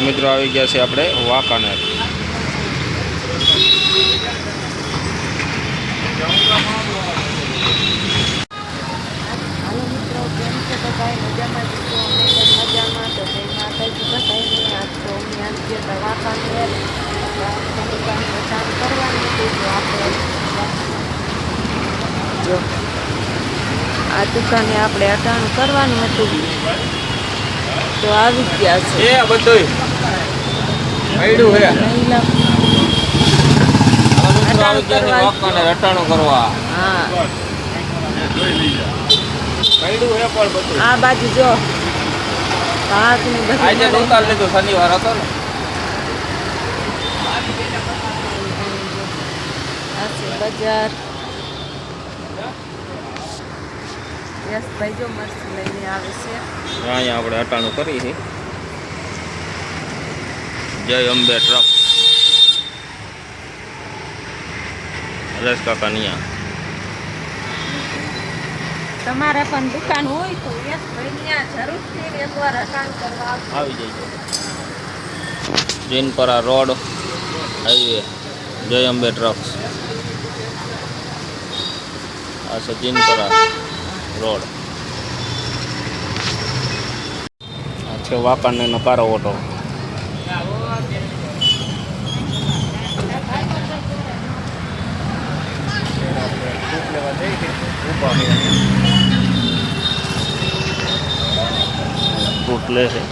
મિત્રો આવી ગયા છે આપણે વાંકાનેર। હાલો મિત્રો, કેમ છે બધા? મજામાં જ છો? અમે પણ મજામાં। તો જય માતાજી બધાને। આજ તો અમે આવી ગયા હતા વાંકાનેર। દુકાન બચાવ કરવાની હતી તો આપણે જો આ દુકાને આપણે અટાણું કરવાનું હતું તો આવી ગયા છે। એ બધું પડ્યું હે મહિલા આવી ગયા છે વાંકાનેર અટાણું કરવા। હા, પડ્યું હે પણ બધું આ બાજુ જો ભાતની બધી આજે ઉતાર લીધું, શનિવાર હતો ને। આ છે બજાર। યશભાઈ જો મરચું લઈને આવે છે। અહીંયા આપણે અટાણું કરી છે। જય અંબે ટ્રક હરેશ કાકા નિયા। તમારે પણ દુકાન હોય તો યશભાઈ ત્યાં જરૂરથી એકવાર અટાણ કરવા આવી જઈજો। જીનપરા રોડ હાઈવે જય અંબે ટ્રક્સ। આ છે જીનપરા રોડ। આ છે વાંકાનેરનો કારો ઓટો। ફ્રૂટ લે છે।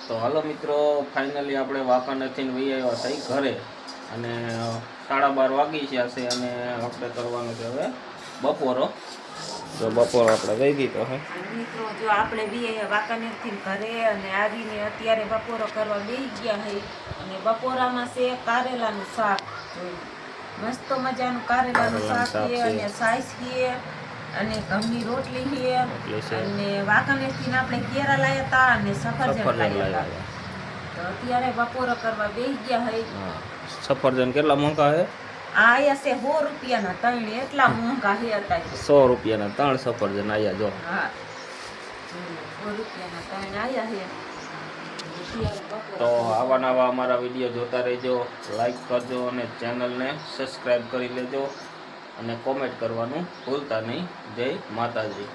તો હાલો મિત્રો, ફાઇનલી આપણે વાંકાનેરથી વહી આવ્યા થઈ ઘરે અને 12:30 વાગી ગયા છે અને આપણે કરવાનું છે હવે બપોરો। તો બપોરો આપણે વહી ગઈ તો હે મિત્રો, જો આપણે બી વાંકાનેરથી ઘરે અને આવીને અત્યારે બપોરો કરવા બેસી ગયા છે અને બપોરામાં છે કારેલાનું શાક। મસ્ત મજાનું કારેલાનું શાક છે અને સાઈસ છે અને ઘઉંની રોટલી છે અને વાંકાનેરથી આપણે કેરા લાવ્યા હતા અને સફરજન લાવ્યા હતા। તો અત્યારે બપોરો કરવા બેસી ગયા છે। સફરજન કેટલા મોંઘા છે? આ આયા છે 100 રૂપિયાના 3, એટલા મોંઘા છે અત્યારે। 100 રૂપિયાના 3 સફરજન આયા જો। હા, 100 રૂપિયાના 3 આયા છે। તો આવા નવા અમારા વિડીયો જોતા રહેજો, લાઈક કરજો અને ચેનલને સબસ્ક્રાઈબ કરી લેજો અને કોમેન્ટ કરવાનું ભૂલતા નહીં। જય માતાજી।